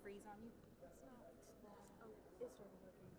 freeze on you? It's not. Oh, it started working.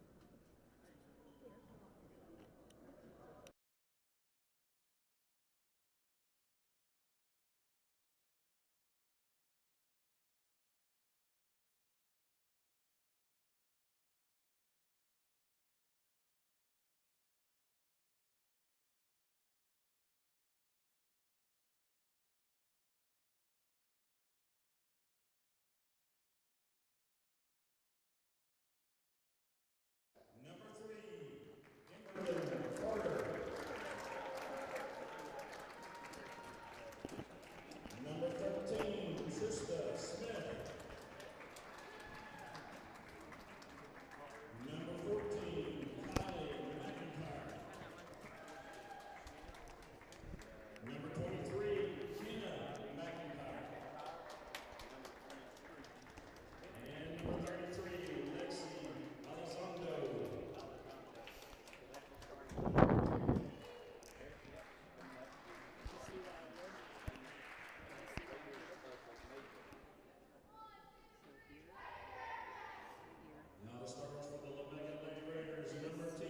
Now the starters for the Lomega Lady Raiders, number 10,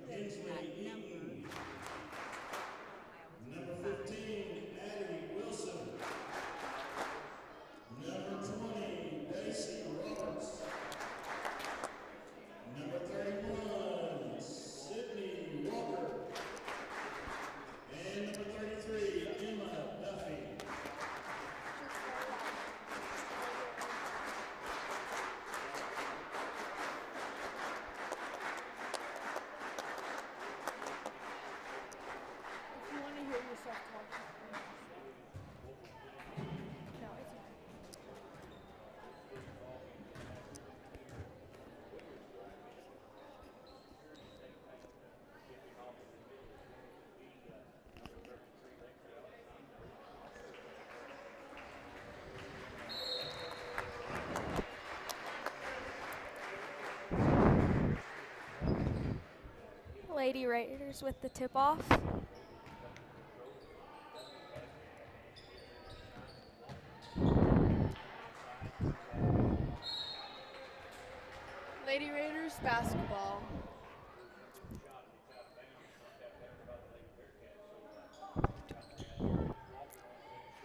Hensley Eaton. Number 15, Addie Wilson. Number 20, Daisy Roberts. Number 31, Sydney Walker. And number 33, Emma Duffy. If you want to hear yourself talk, no, it's okay. Lady Raiders with the tip-off. Lady Raiders basketball.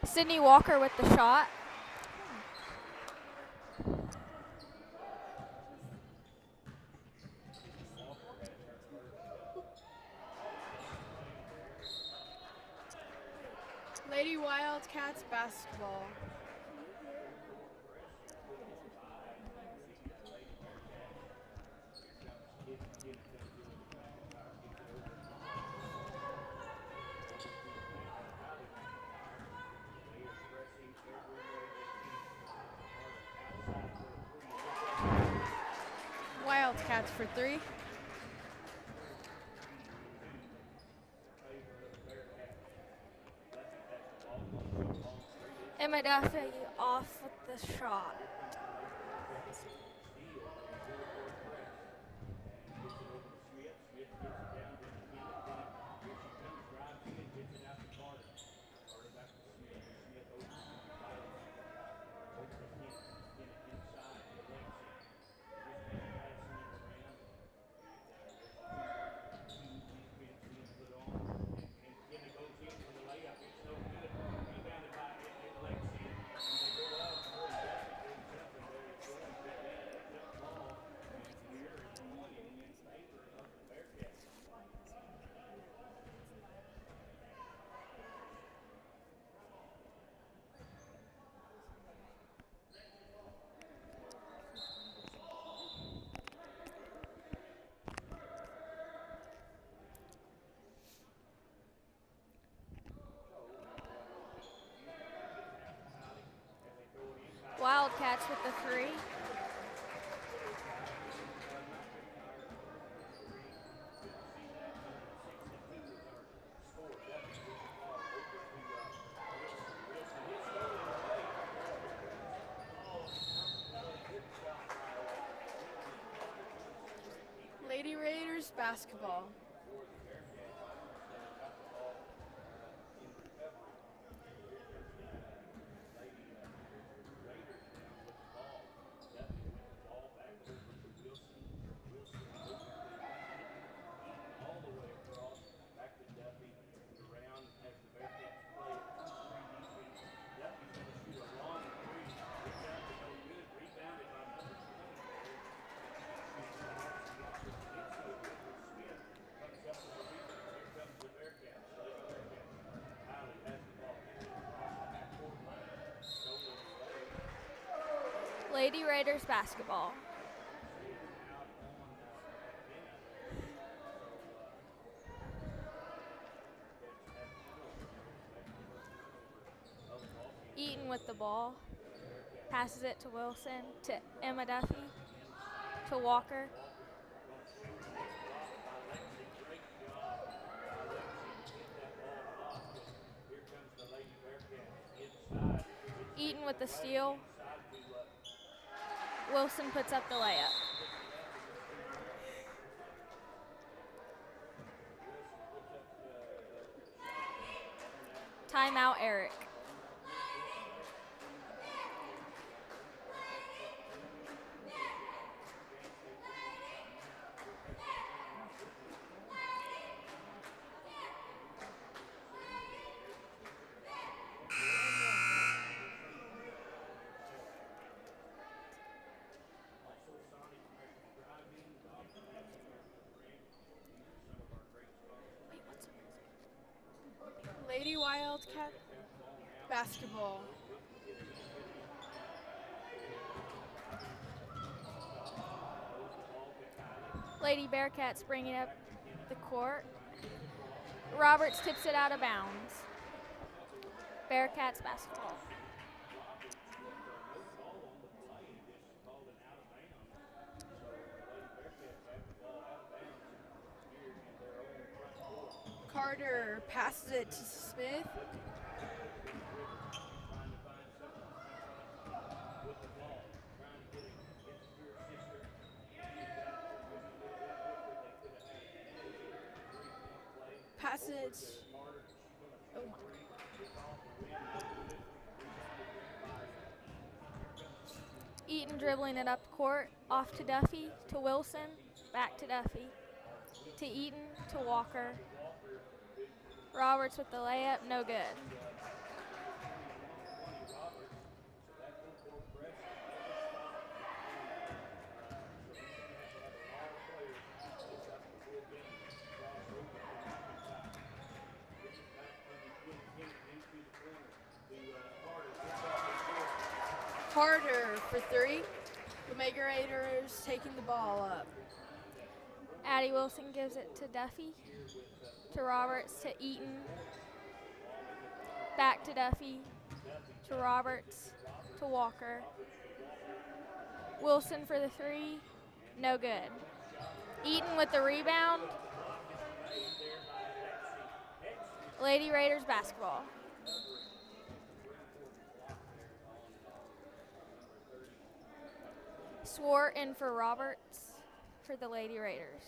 Sydney Walker with the shot. Lady Wildcats basketball. Wildcats for 3. Emma Duffy off with the shot. Wildcats with the 3. Lady Raiders basketball. Lady Raiders basketball. Eaton with the ball. Passes it to Wilson, to Emma Duffy, to Walker. Eaton with the steal. Wilson puts up the layup. Timeout, Erick. Lady Wildcat basketball. Lady Bearcats bringing up the court. Roberts tips it out of bounds. Bearcats basketball. Carter passes it to Smith. Passage. Oh my. Eaton dribbling it up the court, off to Duffy, to Wilson, back to Duffy, to Eaton, to Walker. Roberts with the layup, no good. Carter for three. Lomega Raiders taking the ball up. Addie Wilson gives it to Duffy, to Roberts, to Eaton, back to Duffy, to Roberts, to Walker. Wilson for the three, no good. Eaton with the rebound. Lady Raiders basketball. Swart in for Roberts for the Lady Raiders.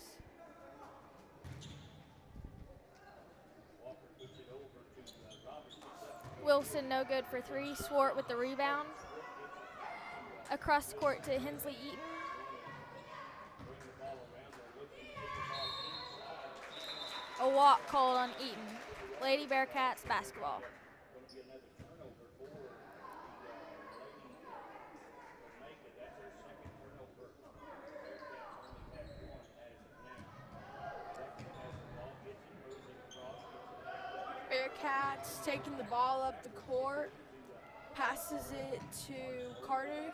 Wilson no good for three. Swart with the rebound. Across the court to Hensley Eaton. A walk called on Eaton. Lady Bearcats basketball. Bearcats taking the ball up the court, passes it to Carter.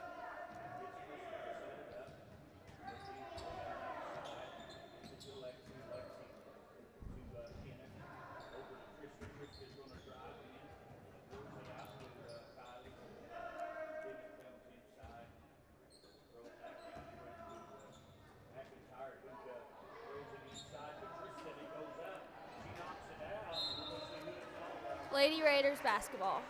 Lady Raiders basketball.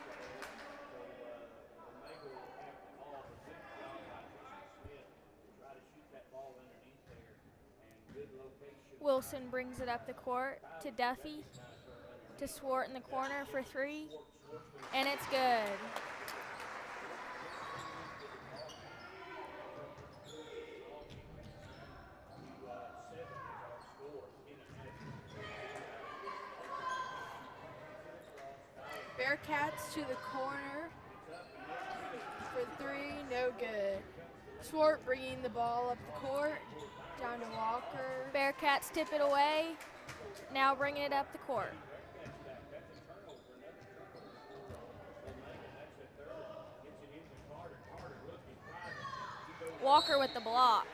Wilson brings it up the court to Duffy, to Swart in the corner for three, and it's good. Bearcats to the corner for three, no good. Swart bringing the ball up the court, down to Walker. Bearcats tip it away, now bringing it up the court. Walker with the block.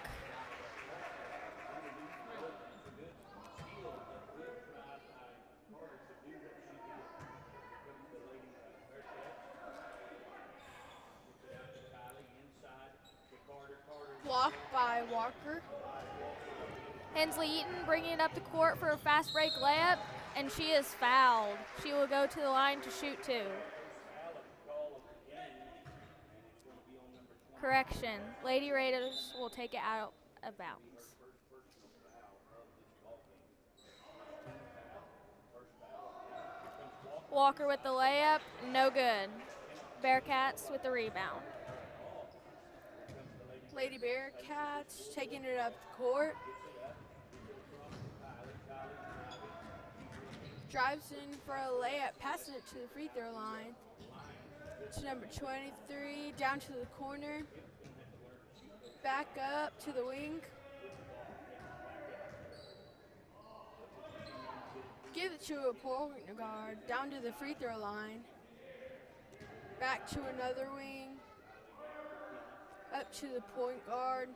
Blocked by Walker. Hensley Eaton bringing it up the court for a fast break layup, and she is fouled. She will go to the line to shoot 2. Correction, Lady Raiders will take it out of bounds. Walker with the layup, no good. Bearcats with the rebound. Lady Bearcats taking it up the court. Drives in for a layup, passing it to the free throw line. To number 23, down to the corner. Back up to the wing. Give it to a point guard, down to the free throw line. Back to another wing. Up to the point guard.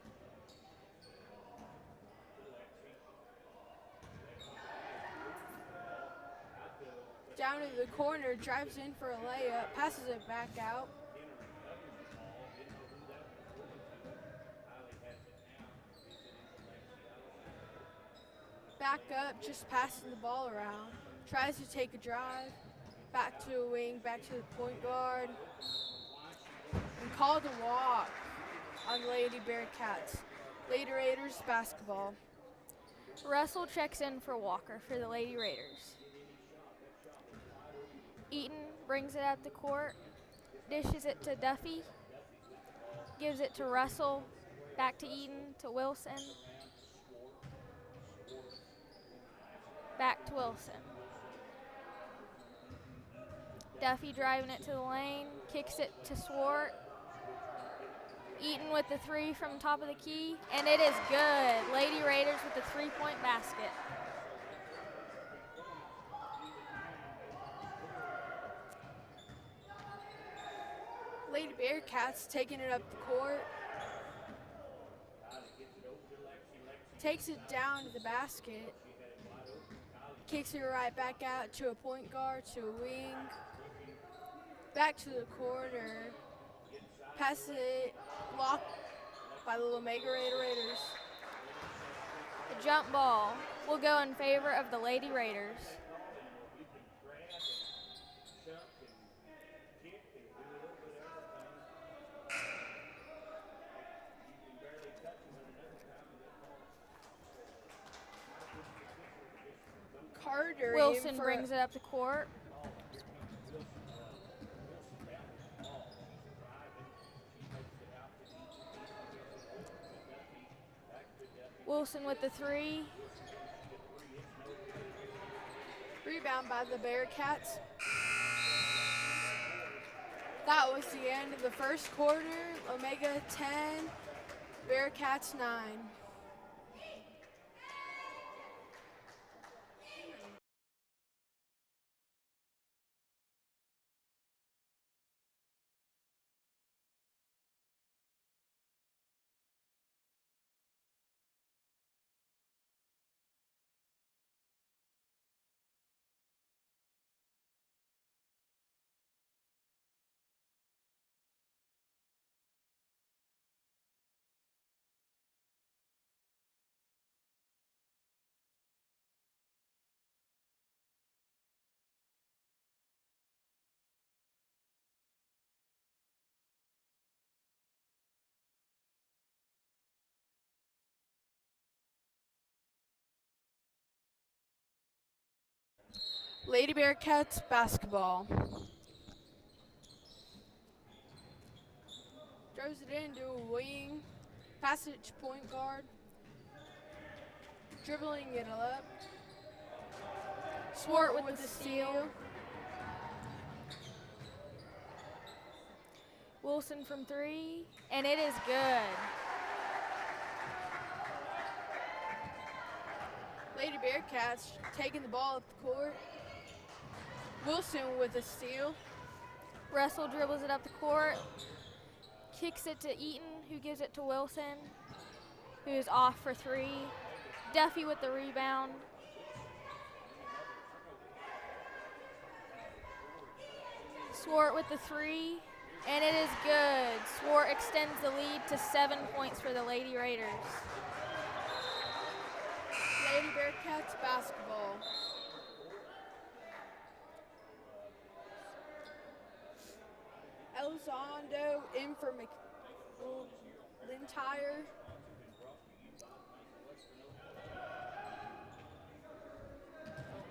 Down to the corner, drives in for a layup, passes it back out. Back up, just passing the ball around. Tries to take a drive. Back to a wing, back to the point guard. And called a walk on Lady Bearcats. Lady Raiders basketball. Russell checks in for Walker for the Lady Raiders. Eaton brings it up the court, dishes it to Duffy, gives it to Russell, back to Eaton, to Wilson, back to Wilson. Duffy driving it to the lane, kicks it to Swart. Eaton with the 3 from top of the key, and it is good. Lady Raiders with the 3-point basket. Lady Bearcats taking it up the court. Takes it down to the basket. Kicks it right back out to a point guard, to a wing. Back to the corner. Passes it, blocked by the Lomega Raiders. The jump ball will go in favor of the Lady Raiders. Wilson brings it up the court. Wilson with the 3. Rebound by the Bearcats. That was the end of the first quarter. Lomega 10, Bearcats 9. Lady Bearcats basketball. Throws it into a wing. Passes it to point guard. Dribbling it up. Swart with the steal. Wilson from 3, and it is good. Lady Bearcats taking the ball up the court. Wilson with a steal. Russell dribbles it up the court, kicks kicks it to Eaton, who gives it to Wilson, who is off for three. Duffy with the rebound. Swart with the three, and it is good. Swart extends the lead to 7 points for the Lady Raiders. Lady Bearcats basketball. Elizondo in for McIntyre.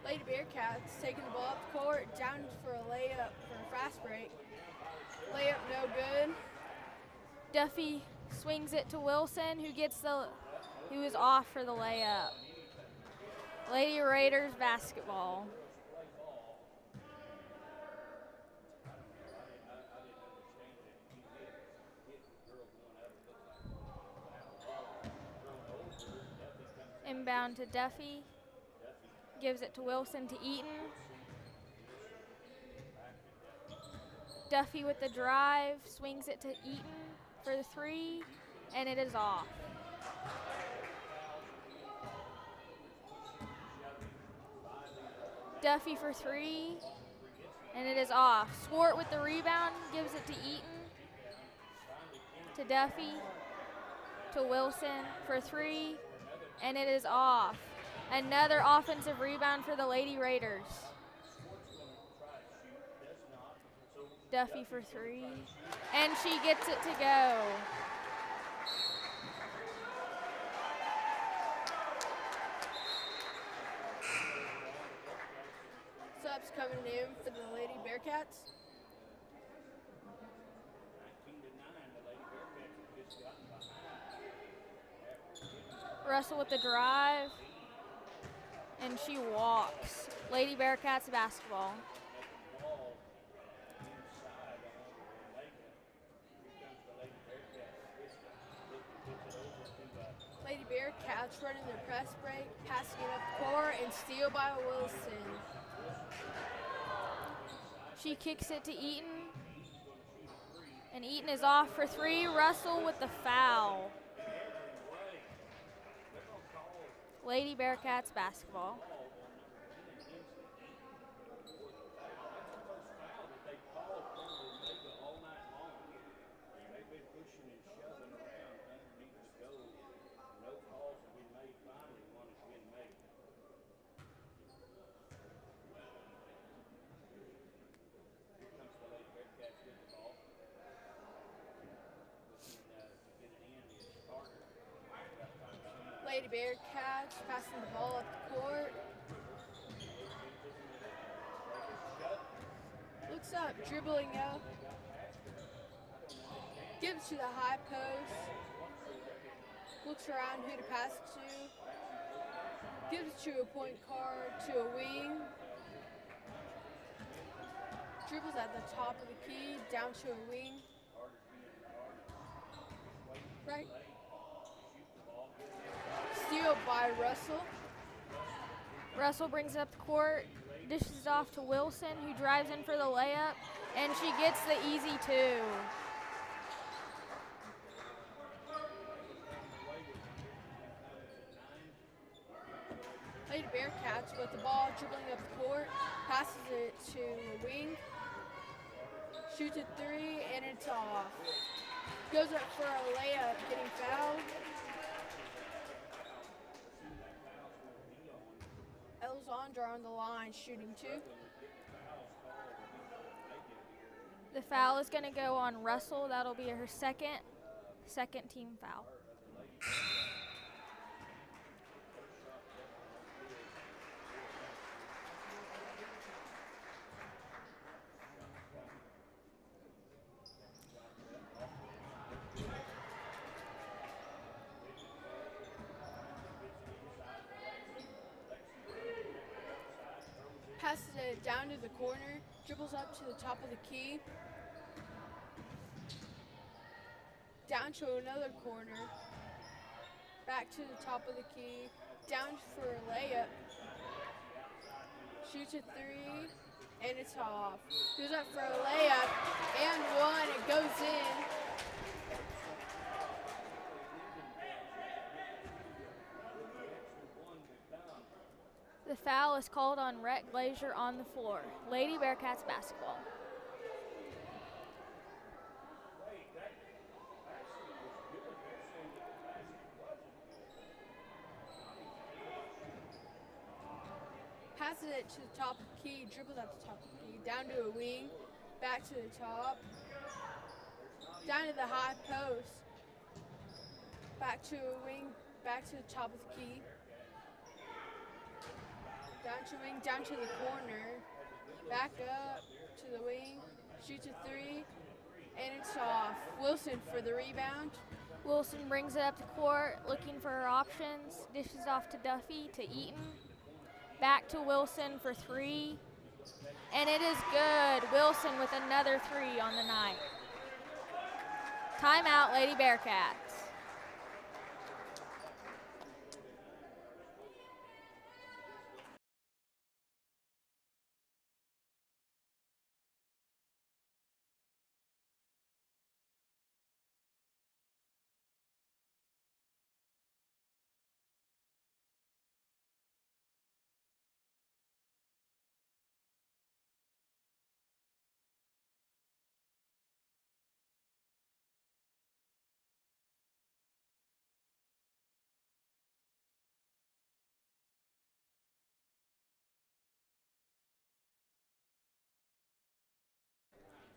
Lady Bearcats taking the ball up the court, down for a layup for a fast break. Layup no good. Duffy swings it to Wilson, who is off for the layup. Lady Raiders basketball. Inbound to Duffy. Gives it to Wilson to Eaton. Duffy with the drive, swings it to Eaton for the three, and it is off. Duffy for three, and it is off. Swart with the rebound, gives it to Eaton, to Duffy, to Wilson for three, and it is off. Another offensive rebound for the Lady Raiders. Duffy for three, and she gets it to go. Subs coming in for the Lady Bearcats. Russell with the drive, and she walks. Lady Bearcats basketball. Lady Bearcats running their press break, passing it up the court, and steal by Wilson. She kicks it to Eaton, and Eaton is off for three. Russell with the foul. Lady Bearcats basketball. Lady Bearcats passing the ball up the court. Looks up, dribbling up. Gives to the high post. Looks around who to pass it to. Gives to a point guard, to a wing. Dribbles at the top of the key, down to a wing. Right. Steal by Russell. Russell brings it up the court, dishes it off to Wilson, who drives in for the layup, and she gets the easy two. Lady Bearcats with the ball, dribbling up the court, passes it to a wing, shoots a three, and it's off. Goes up for a layup, getting fouled. Elzondra on the line, shooting two. The foul is going to go on Russell. That'll be her second team foul. Passes it down to the corner, dribbles up to the top of the key, down to another corner, back to the top of the key, down for a layup, shoots a three, and it's off. Goes up for a layup, and one, it goes in. foul is called on Rhett Glazier on the floor. Lady Bearcats basketball. Passes it to the top of the key, dribbles at the top of the key, down to a wing, back to the top, down to the high post, back to a wing, back to the top of the key, down to a wing, down to the corner, back up to the wing, shoots a three, and it's off. Wilson for the rebound. Wilson brings it up the court, looking for her options, dishes off to Duffy, to Eaton. Back to Wilson for three, and it is good. Wilson with another three on the night. Timeout, Lady Bearcats.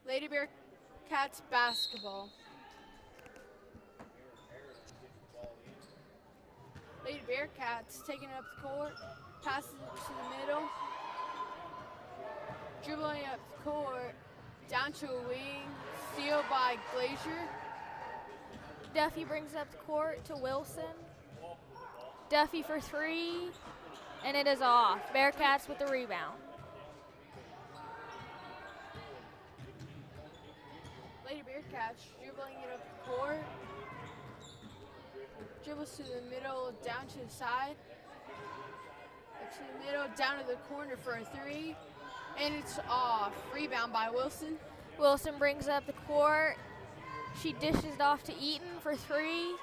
Lady Bearcats basketball. Lady Bearcats taking up the court, passes it to the middle, dribbling up the court, down to a wing, steal by Glazier. Duffy brings up the court to Wilson. Duffy for three, and it is off. Bearcats with the rebound. Lady Bearcats dribbling it up the court, dribbles to the middle, down to the side, up to the middle, down to the corner for a three, and it's off. Rebound by Wilson. Wilson brings up the court. She dishes it off to Eaton for three,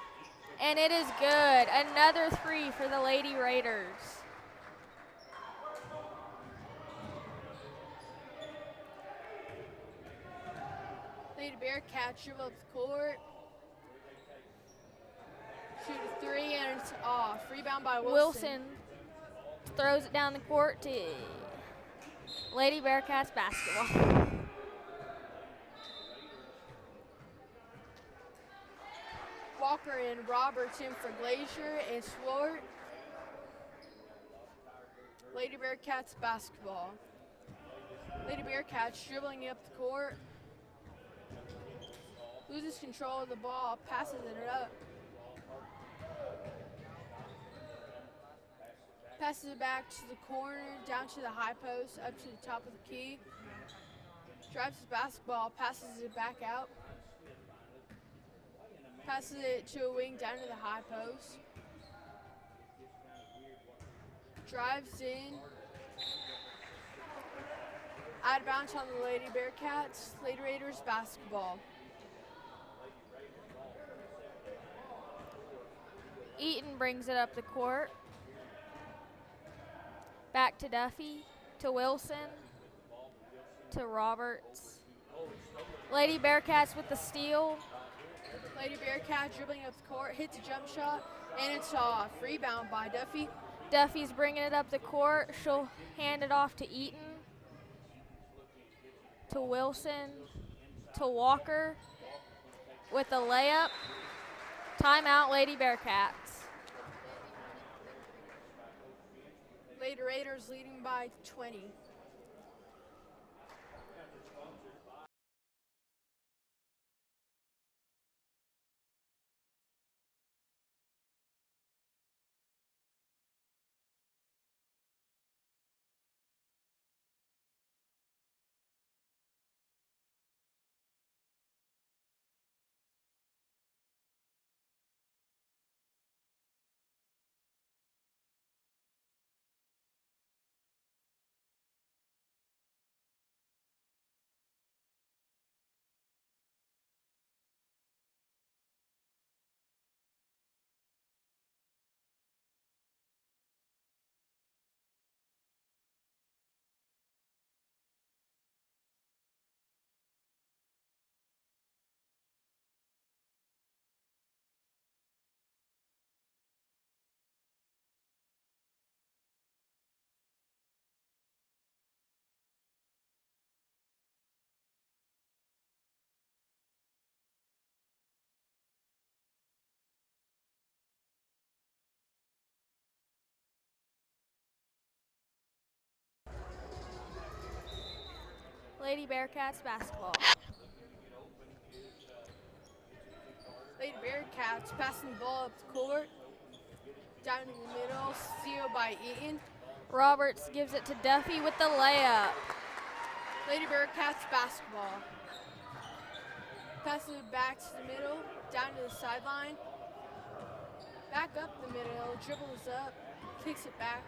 and it is good. Another three for the Lady Raiders. Lady Bearcats dribble up the court, shoot a three, and it's off. Rebound by Wilson. Wilson throws it down the court to Lady Bearcats basketball. Walker and Robertson for Glazier and Swart. Lady Bearcats basketball. Lady Bearcats dribbling up the court, loses control of the ball, passes it up. Passes it back to the corner, down to the high post, up to the top of the key. Drives his basketball, passes it back out. Passes it to a wing, down to the high post. Drives in. Out of bounds on the Lady Bearcats. Lady Raiders basketball. Eaton brings it up the court. Back to Duffy, to Wilson, to Roberts. Lady Bearcats with the steal. Lady Bearcat dribbling up the court, hits a jump shot, and it's off. Rebound by Duffy. Duffy's bringing it up the court. She'll hand it off to Eaton, to Wilson, to Walker with the layup. Timeout, Lady Bearcats. Lady Raiders leading by 20. Lady Bearcats basketball. Lady Bearcats passing the ball up the court. Down in the middle, steal by Eaton. Roberts gives it to Duffy with the layup. Lady Bearcats basketball. Passes it back to the middle, down to the sideline. Back up the middle, dribbles up, kicks it back.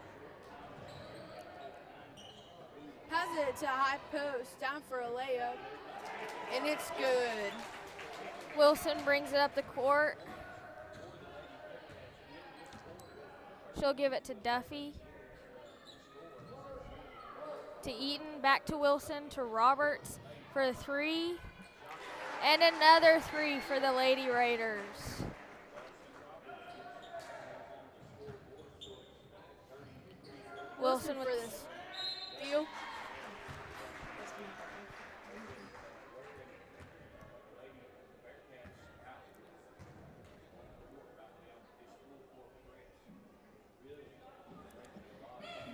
Passes it to high post, down for a layup, and it's good. Wilson brings it up the court. She'll give it to Duffy. To Eaton, back to Wilson, to Roberts for the three. And another three for the Lady Raiders. Wilson for this steal.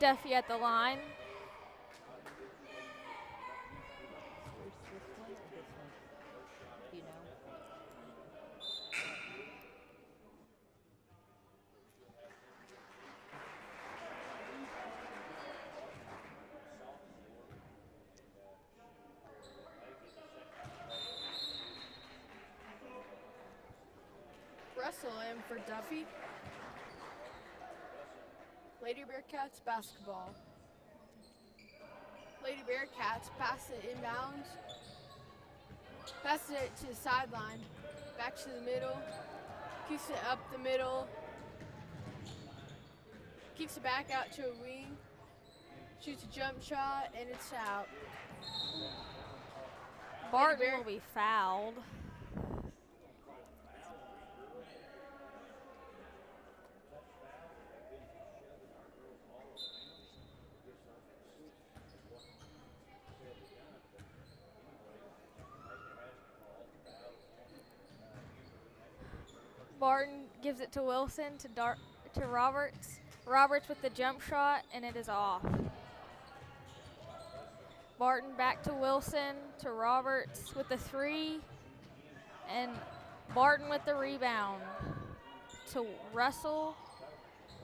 Duffy at the line. Russell in for Duffy. Lady Bearcats basketball. Lady Bearcats pass it inbounds. Passes it to the sideline. Back to the middle. Kicks it up the middle. Kicks it back out to a wing. Shoots a jump shot, and it's out. Barton will be fouled. Barton gives it to Wilson, to Roberts. Roberts with the jump shot, and it is off. Barton back to Wilson, to Roberts with the three, and Barton with the rebound. To Russell.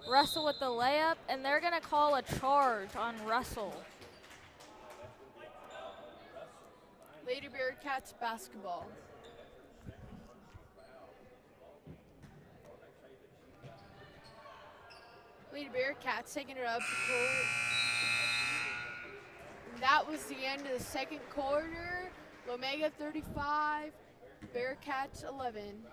Russell with the layup, and they're going to call a charge on Russell. Lady Bearcats basketball. Lady Bearcats taking it up the court. That was the end of the second quarter. Lomega 35, Bearcats 11.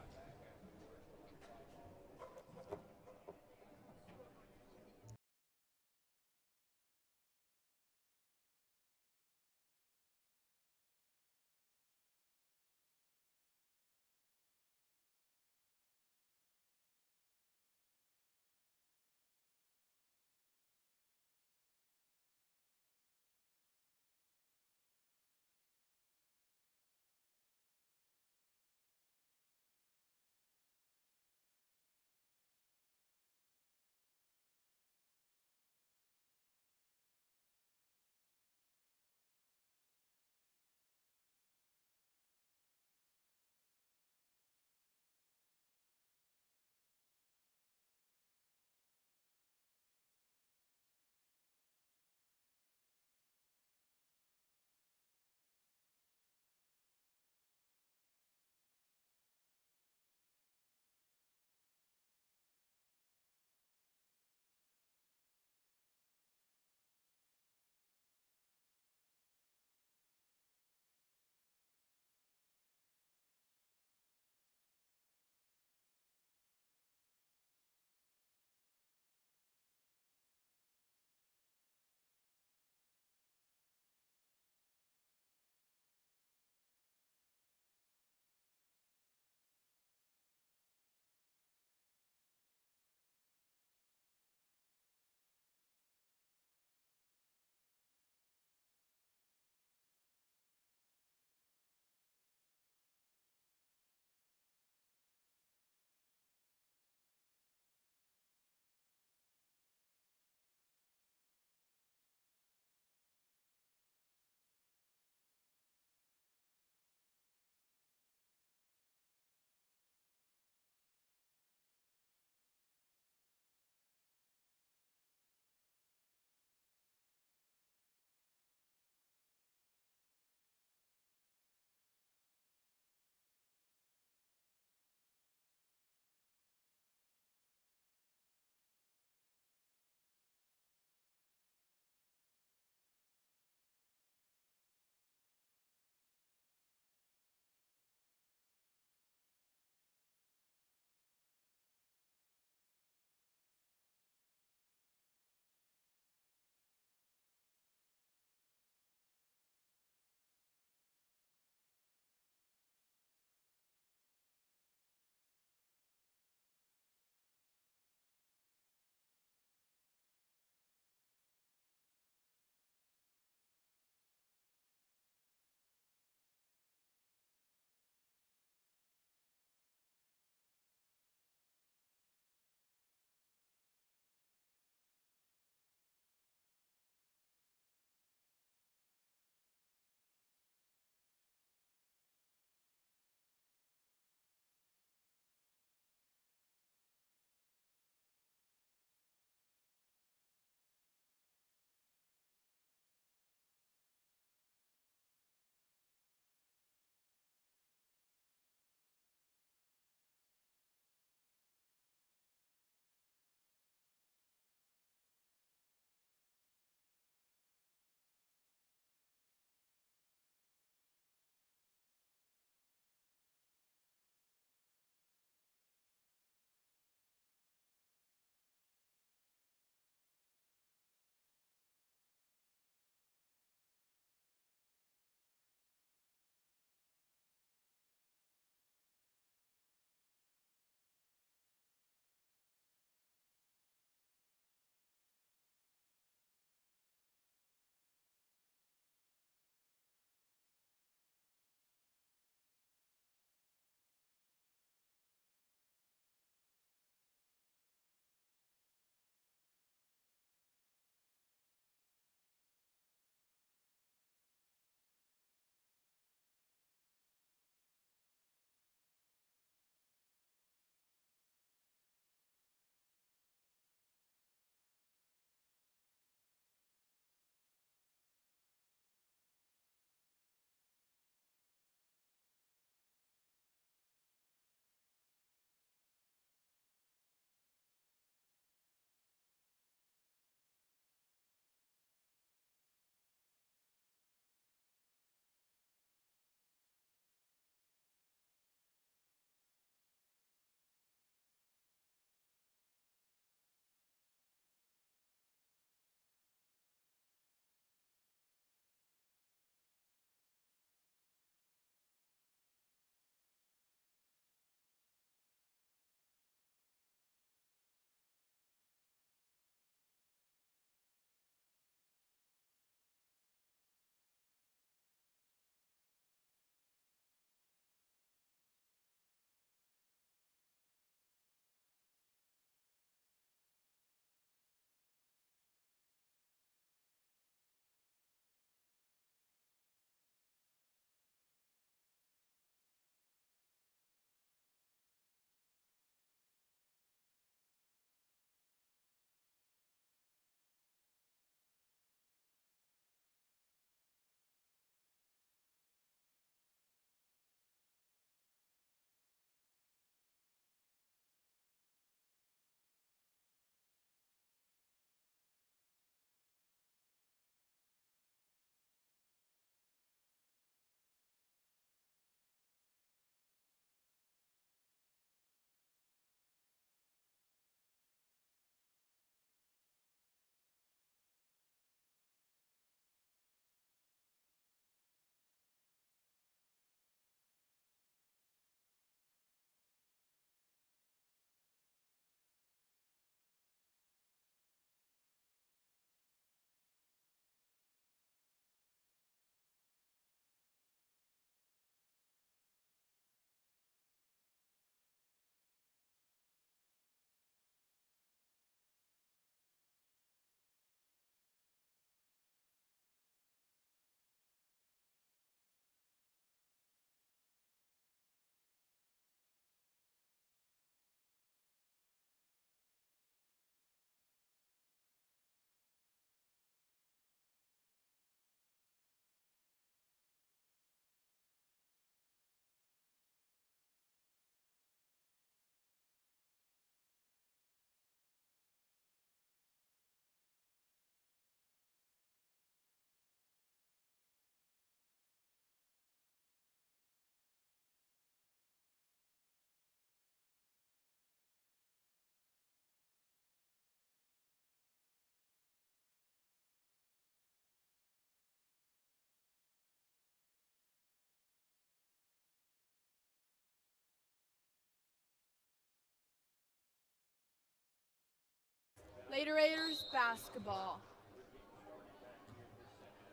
Lady Raiders basketball.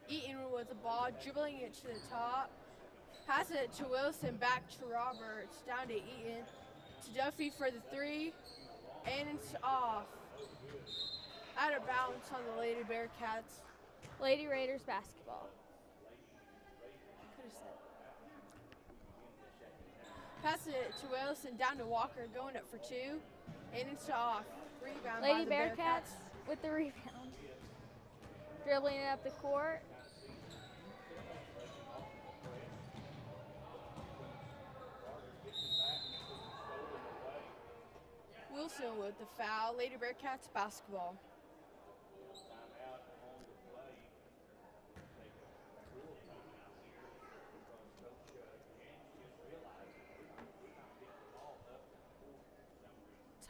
Eaton with the ball, dribbling it to the top. Pass it to Wilson, back to Roberts, down to Eaton. To Duffy for the three, and it's off. Out of bounds on the Lady Bearcats. Lady Raiders basketball. Pass it to Wilson, down to Walker, going up for two, and it's off. Rebound Lady by the Bearcats with the rebound. Dribbling it up the court. Wilson with the foul. Lady Bearcats basketball.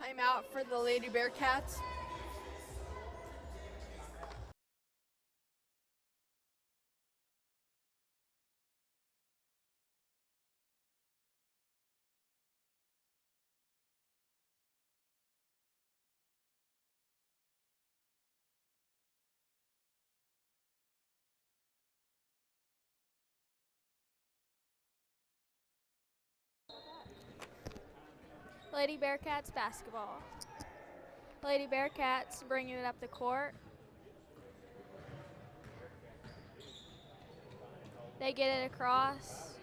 Timeout for the Lady Bearcats. Lady Bearcats basketball. Lady Bearcats bringing it up the court. They get it across.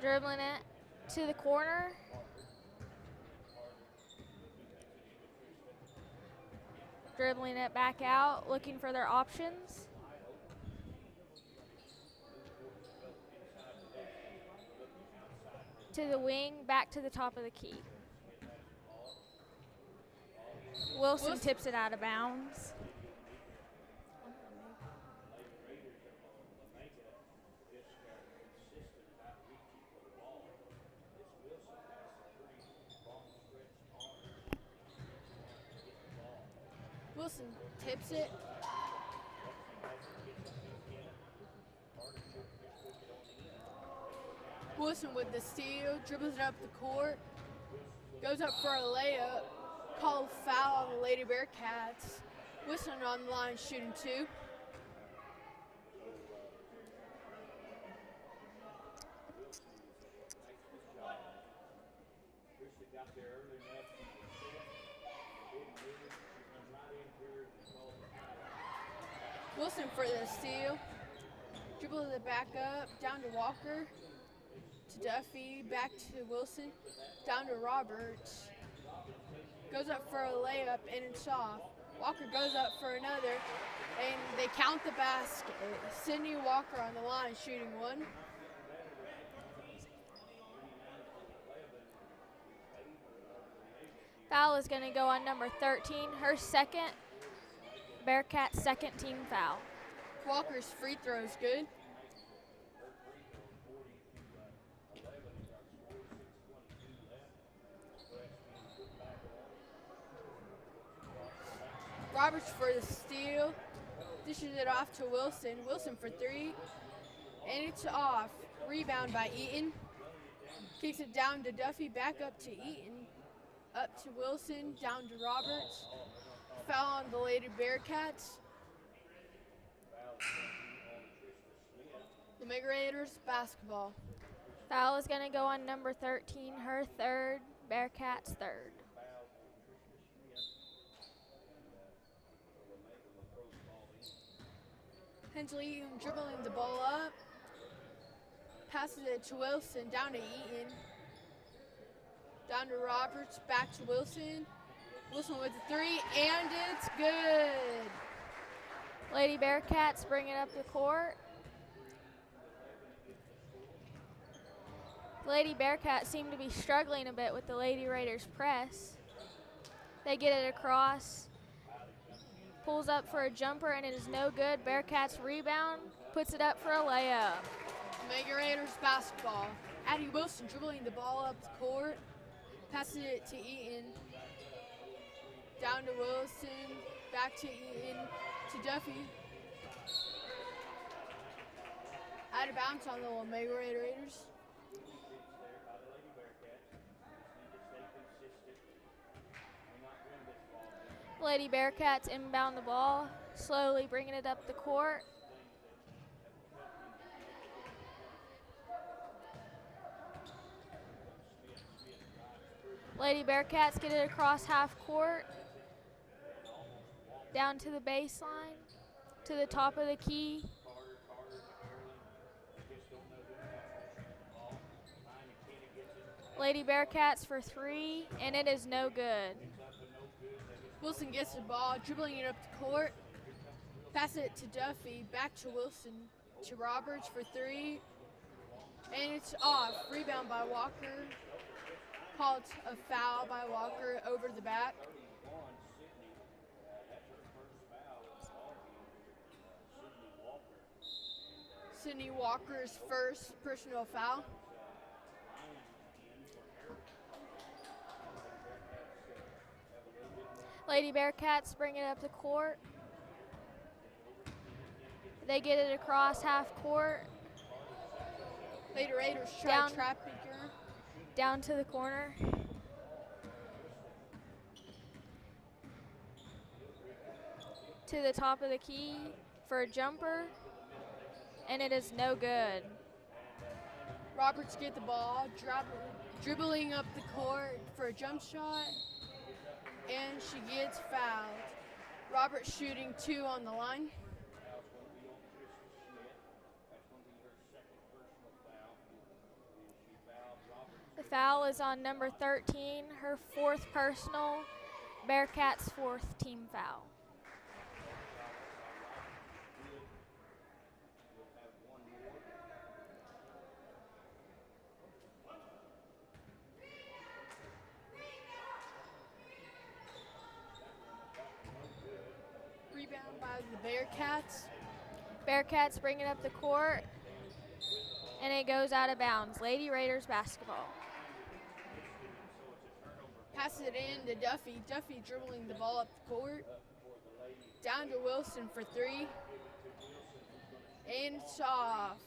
Dribbling it to the corner. Dribbling it back out, looking for their options. To the wing, back to the top of the key. Wilson tips it out of bounds. Wilson tips it. Wilson with the steal, dribbles it up the court, goes up for a layup, called foul on the Lady Bearcats. Wilson on the line shooting two. Wilson for the steal, dribbles it back up, down to Walker, to Duffy, back to Wilson, down to Roberts. Goes up for a layup and it's off. Walker goes up for another and they count the basket. Sydney Walker on the line shooting one. Foul is going to go on number 13, her second, Bearcats' second team foul. Walker's free throw is good. Roberts for the steal, dishes it off to Wilson. Wilson for three, and it's off. Rebound by Eaton. Kicks it down to Duffy, back up to Eaton, up to Wilson, down to Roberts. Foul on the Lady Bearcats. Lomega Raiders basketball. Foul is going to go on number 13, her third, Bearcats' third. Hensley Eaton dribbling the ball up. Passes it to Wilson, down to Eaton. Down to Roberts, back to Wilson. Wilson with the three, and it's good. Lady Bearcats bring it up the court. Lady Bearcats seem to be struggling a bit with the Lady Raiders press. They get it across. Pulls up for a jumper, and it is no good. Bearcats rebound, puts it up for a layup. Lomega Raiders basketball. Addie Wilson dribbling the ball up the court. Passes it to Eaton. Down to Wilson, back to Eaton, to Duffy. Out of bounds on the Lomega Raiders. Lady Bearcats inbound the ball, slowly bringing it up the court. Lady Bearcats get it across half court, down to the baseline, to the top of the key. Lady Bearcats for three, and it is no good. Wilson gets the ball, dribbling it up the court. Pass it to Duffy, back to Wilson, to Roberts for three. And it's off. Rebound by Walker. Called a foul by Walker over the back. Sydney Walker's first personal foul. Lady Bearcats bring it up the court. They get it across half court. Lady Raiders try trapping her. Down to the corner. To the top of the key for a jumper, and it is no good. Roberts get the ball, dribbling up the court for a jump shot, and she gets fouled. Roberts shooting two on the line. The foul is on number 13, her fourth personal, Bearcats' fourth team foul. Rebound by the Bearcats. Bearcats bring it up the court, and it goes out of bounds. Lady Raiders basketball. Pass it in to Duffy. Duffy dribbling the ball up the court. Down to Wilson for three. And it's off.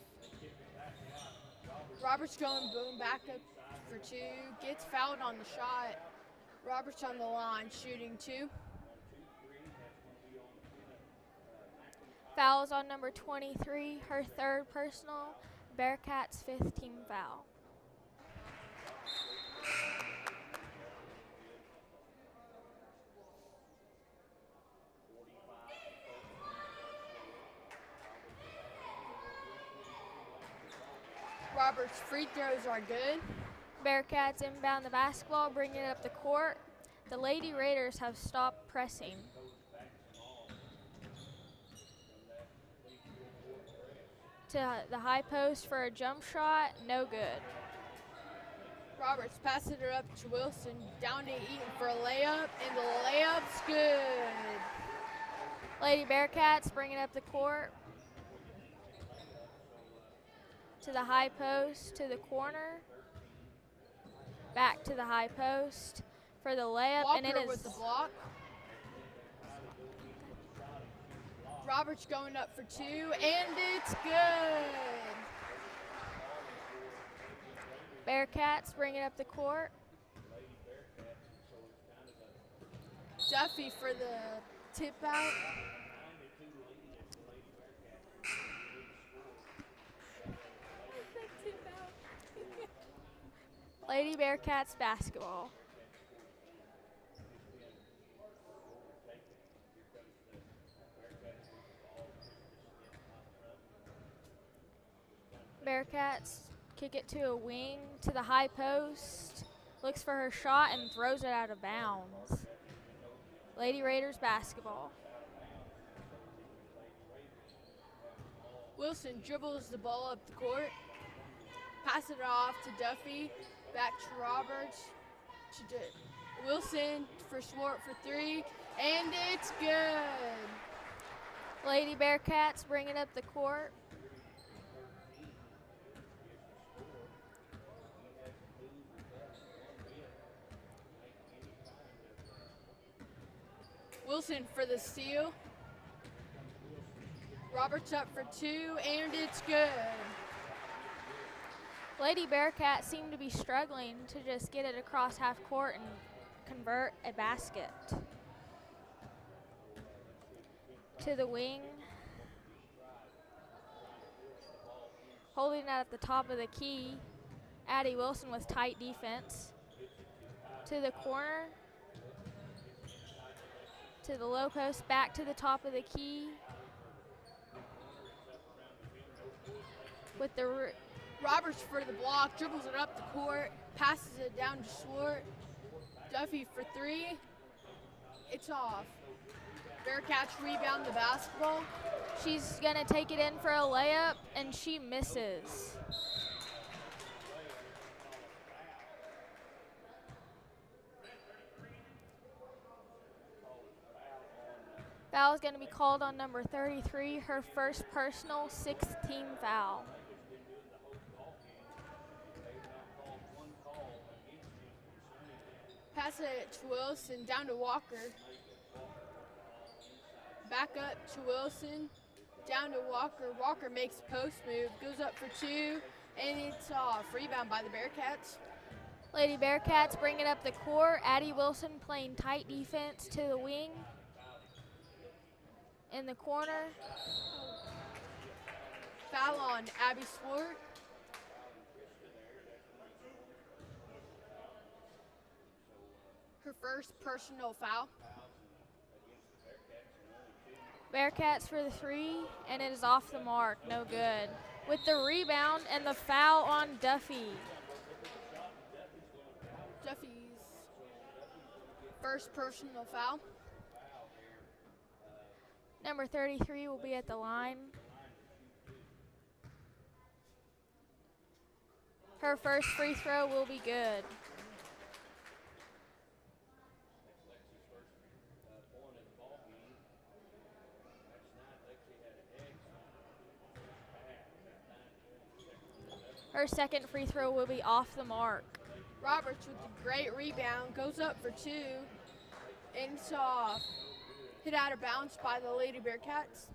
Roberts going boom back up for two. Gets fouled on the shot. Roberts on the line shooting two. Fouls on number 23, her third personal, Bearcats' fifth team foul. Roberts' free throws are good. Bearcats inbound the basketball, bringing it up the court. The Lady Raiders have stopped pressing. To the high post for a jump shot, no good. Roberts passes it up to Wilson, down to Eaton for a layup, and the layup's good. Lady Bearcats bring it up the court. To the high post, to the corner. Back to the high post for the layup, Walker and it is with the block. Roberts going up for two, and it's good. Bearcats bring it up the court. Duffy for the tip out. Lady Bearcats basketball. Bearcats kick it to a wing, to the high post, looks for her shot and throws it out of bounds. Lady Raiders basketball. Wilson dribbles the ball up the court, pass it off to Duffy, back to Roberts, to Wilson for Swart for three, and it's good. Lady Bearcats bring it up the court. Wilson for the steal. Roberts up for two, and it's good. Lady Bearcats seem to be struggling to just get it across half court and convert a basket. to the wing. Holding it at the top of the key, Addie Wilson with tight defense. To the corner, to the low post, back to the top of the key. With the Roberts for the block, dribbles it up the court, passes it down to Swart. Duffy for three. It's off. Bearcats rebound the basketball. She's gonna take it in for a layup, and she misses. Foul is gonna be called on number 33, her first personal, 6th-team foul. Pass it to Wilson, down to Walker. Back up to Wilson, down to Walker. Walker makes a post move, goes up for two, and it's off. Rebound by the Bearcats. Lady Bearcats bring it up the court. Addie Wilson playing tight defense to the wing. In the corner. Foul on Abby Swart. Her first personal foul. Bearcats for the three, and it is off the mark, no good. With the rebound and the foul on Duffy. Duffy's first personal foul. Number 33 will be at the line. Her first free throw will be good. Her second free throw will be off the mark. Roberts with a great rebound, goes up for two, and it's off. Hit out of bounds by the Lady Bearcats.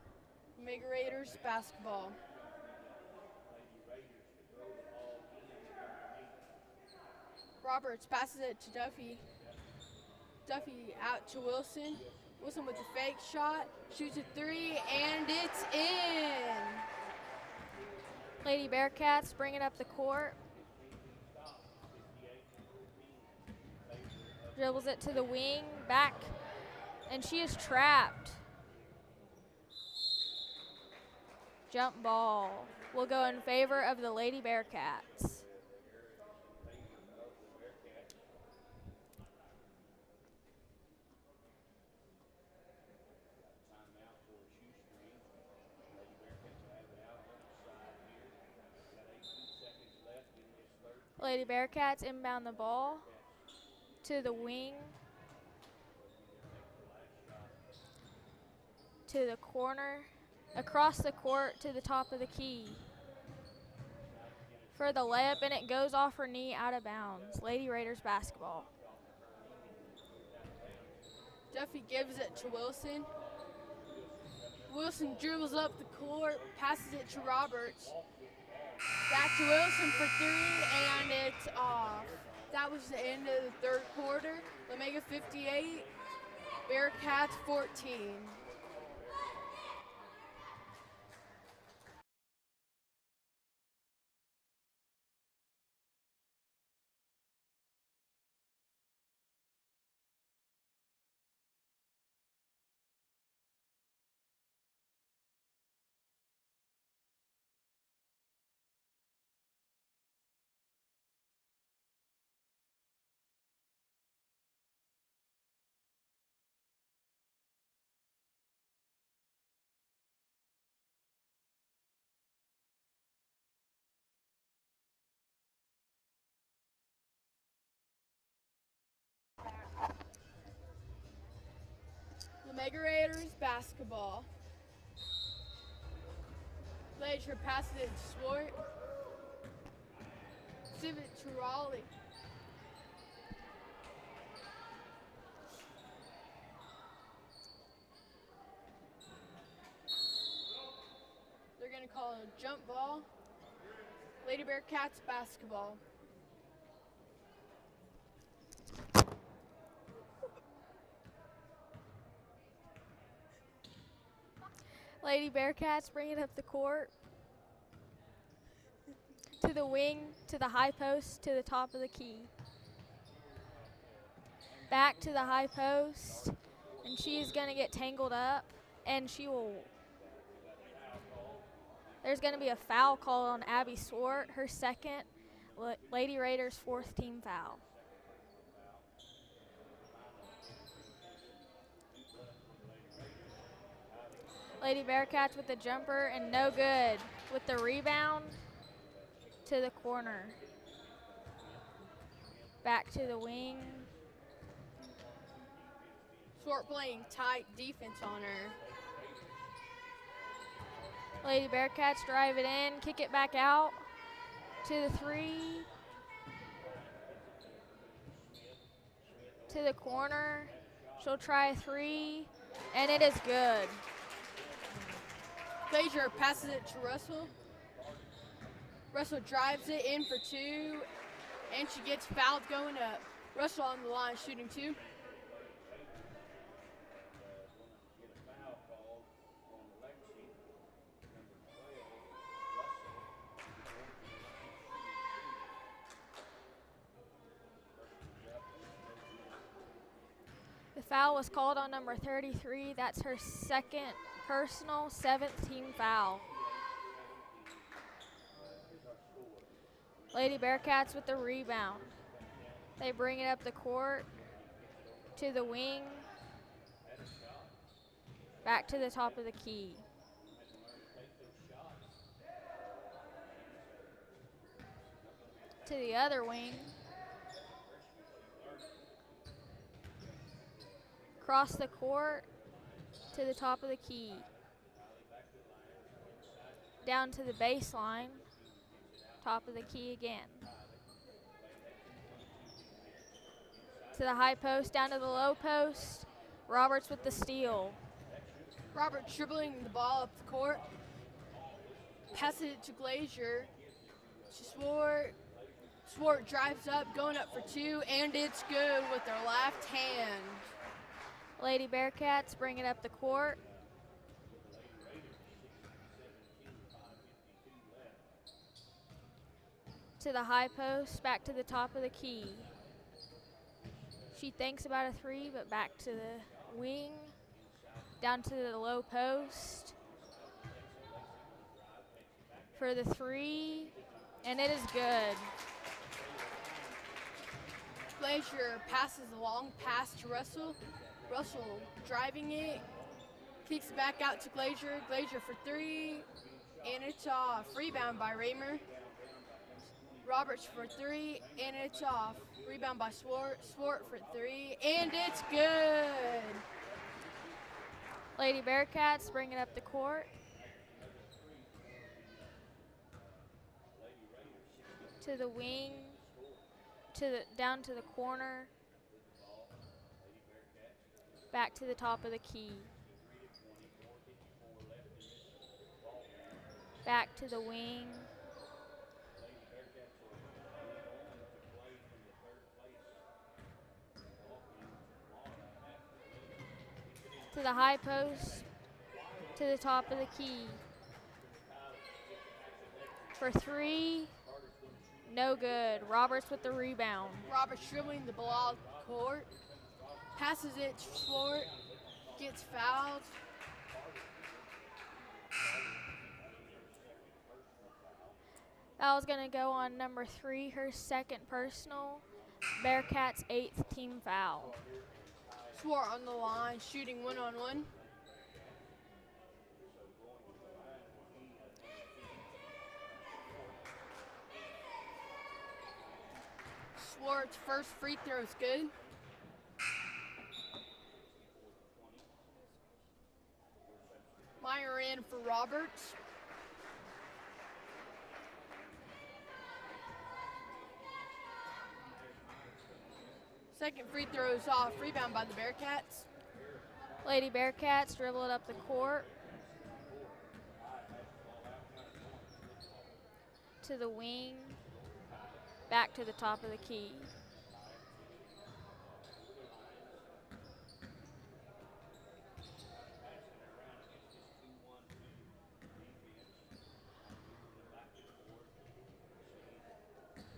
Lomega Raiders basketball. Roberts passes it to Duffy. Duffy out to Wilson. Wilson with a fake shot, shoots a three, and it's in. Lady Bearcats bring it up the court. Dribbles it to the wing, back, and she is trapped. Jump ball will go in favor of the Lady Bearcats. Lady Bearcats inbound the ball to the wing, to the corner, across the court to the top of the key. For the layup, and it goes off her knee out of bounds. Lady Raiders basketball. Duffy gives it to Wilson. Wilson dribbles up the court, passes it to Roberts. Back to Wilson for three, and it's off. That was the end of the third quarter. Lomega 58, Bearcats 14. Lomega Raiders basketball. Glacier passes it to Swart. Give it to Raleigh. They're going to call it a jump ball. Lady Bearcats basketball. Lady Bearcats bring it up the court. To the wing, to the high post, to the top of the key. Back to the high post, and she's going to get tangled up, and she will. There's going to be a foul call on Abby Swart, her second, Lady Raiders' fourth team foul. Lady Bearcats with the jumper, and no good. With the rebound to the corner. Back to the wing. Swart playing tight defense on her. Lady Bearcats drive it in, kick it back out to the three. To the corner. She'll try a three, and it is good. Glazier passes it to Russell. Russell drives it in for two, and she gets fouled going up. Russell on the line shooting two. The foul was called on number 33. That's her second personal, seventh team foul. Lady Bearcats with the rebound. They bring it up the court to the wing. Back to the top of the key. To the other wing. Across the court to the top of the key. Down to the baseline. Top of the key again. To the high post, down to the low post. Roberts with the steal. Roberts dribbling the ball up the court. Passes it to Glazier. To Swart. Swart drives up, going up for two, and it's good with her left hand. Lady Bearcats bring it up the court. To the high post, back to the top of the key. She thinks about a three, but back to the wing. Down to the low post. For the three, and it is good. Glazier passes a long pass to Russell. Russell driving it, kicks it back out to Glazier. Glazier for three, and it's off. Rebound by Raymer. Roberts for three, and it's off. Rebound by Swart. Swart for three, and it's good. Lady Bearcats bring it up the court. To the wing, down to the corner. Back to the top of the key. Back to the wing. To the high post. To the top of the key. For three. No good. Roberts with the rebound. Roberts dribbling the ball out the court. Passes it to Swart. Gets fouled. That was going to go on number three, her second personal. Bearcats' eighth team foul. Swart on the line, shooting one-on-one. Swart's first free throw is good. Meyer in for Roberts. Second free throw is off. Rebound by the Bearcats. Lady Bearcats dribble it up the court. To the wing. Back to the top of the key.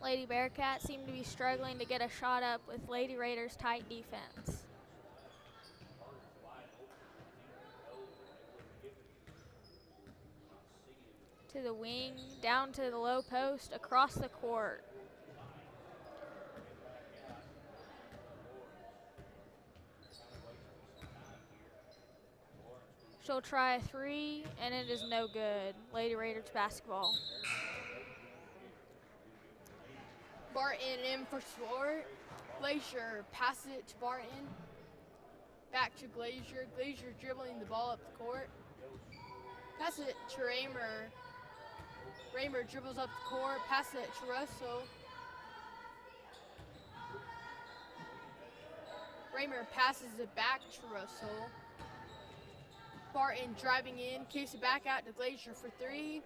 Lady Bearcats seem to be struggling to get a shot up with Lady Raiders' tight defense. To the wing, down to the low post, across the court. She'll try a three, and it is no good. Lady Raiders basketball. Barton in for Swart. Glacier passes it to Barton. Back to Glacier. Glacier dribbling the ball up the court. Passes it to Raymer. Raymer dribbles up the court. Passes it to Russell. Raymer passes it back to Russell. Barton driving in, kicks it back out to Glacier for three,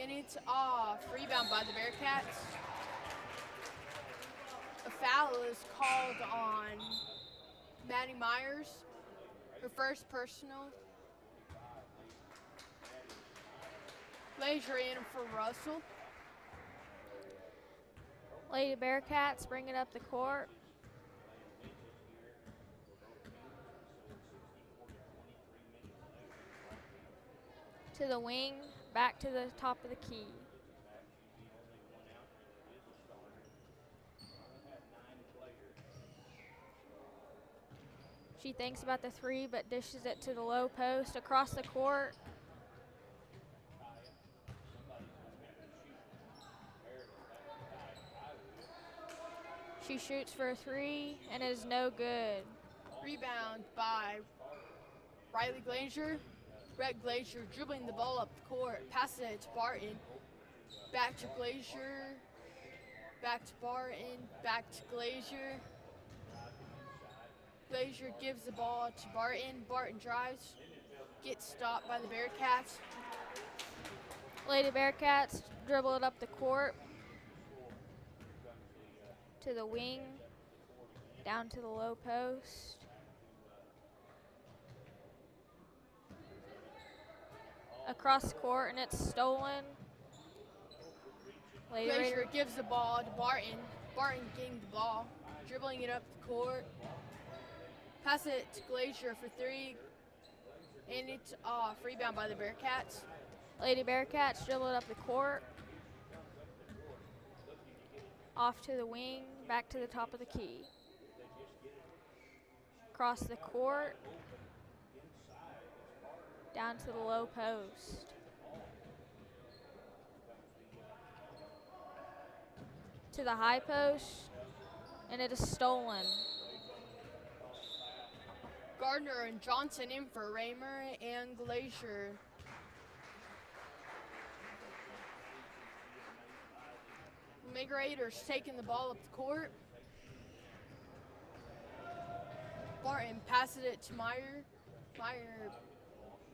and it's off. Rebound by the Bearcats. A foul is called on Maddie Myers, her first personal. Glacier in for Russell. Lady Bearcats bring it up the court. To the wing, back to the top of the key. She thinks about the three, but dishes it to the low post, across the court. She shoots for a three, and it is no good. Rebound by Riley Glacier. Red Glacier dribbling the ball up the court, passes it to Barton. Back to Glacier, back to Barton, back to Glacier. Glacier gives the ball to Barton. Barton drives, gets stopped by the Bearcats. Lady Bearcats dribble it up the court. To the wing, down to the low post. Across the court, and it's stolen. Lady Glacier Raider gives the ball to Barton. Barton getting the ball, dribbling it up the court. Pass it to Glacier for three, and it's off. Rebound by the Bearcats. Lady Bearcats dribble it up the court. Off to the wing, back to the top of the key. Across the court. Down to the low post. To the high post, and it is stolen. Gardner and Johnson in for Raymer and Glacier. Lomega Raiders taking the ball up the court. Barton passes it to Meyer. Meyer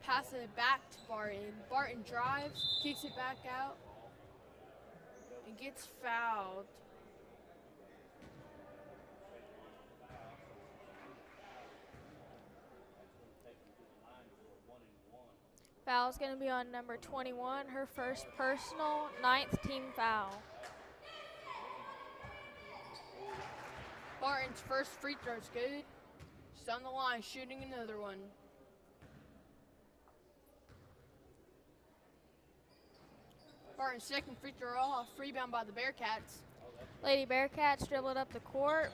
passes it back to Barton. Barton drives, kicks it back out, and gets fouled. Foul's going to be on number 21, her first personal, 9th team foul. Barton's first free throw is good. She's on the line, shooting another one. Barton's second free throw off. Rebound by the Bearcats. Lady Bearcats dribble it up the court.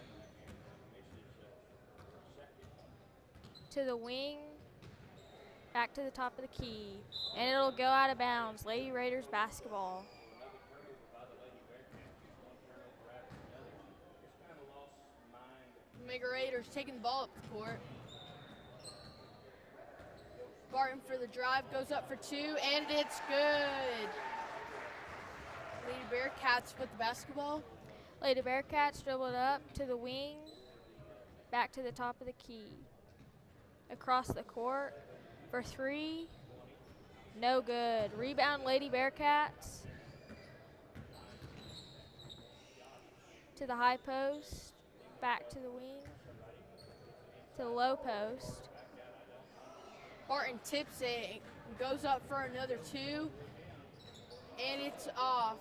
To the wing. Back to the top of the key. And it'll go out of bounds. Lady Raiders basketball. Lomega Raiders taking the ball up the court. Barton for the drive, goes up for two, and it's good. Lady Bearcats with the basketball. Lady Bearcats dribble it up to the wing. Back to the top of the key. Across the court for three. No good. Rebound, Lady Bearcats. To the high post. Back to the wing. To the low post. Barton tips it and goes up for another two. And it's off.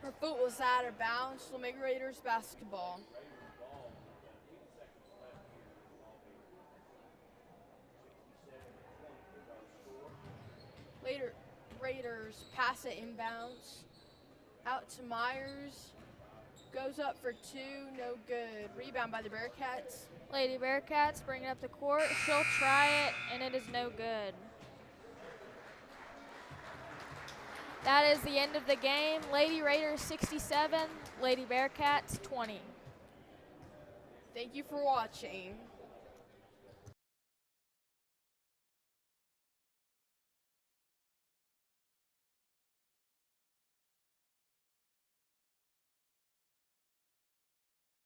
Her foot was out of bounds. Lomega Raiders basketball. Later, Raiders pass it inbounds. Out to Myers. Goes up for two, no good. Rebound by the Bearcats. Lady Bearcats bring it up the court. She'll try it, and it is no good. That is the end of the game. Lady Raiders 67, Lady Bearcats 20. Thank you for watching.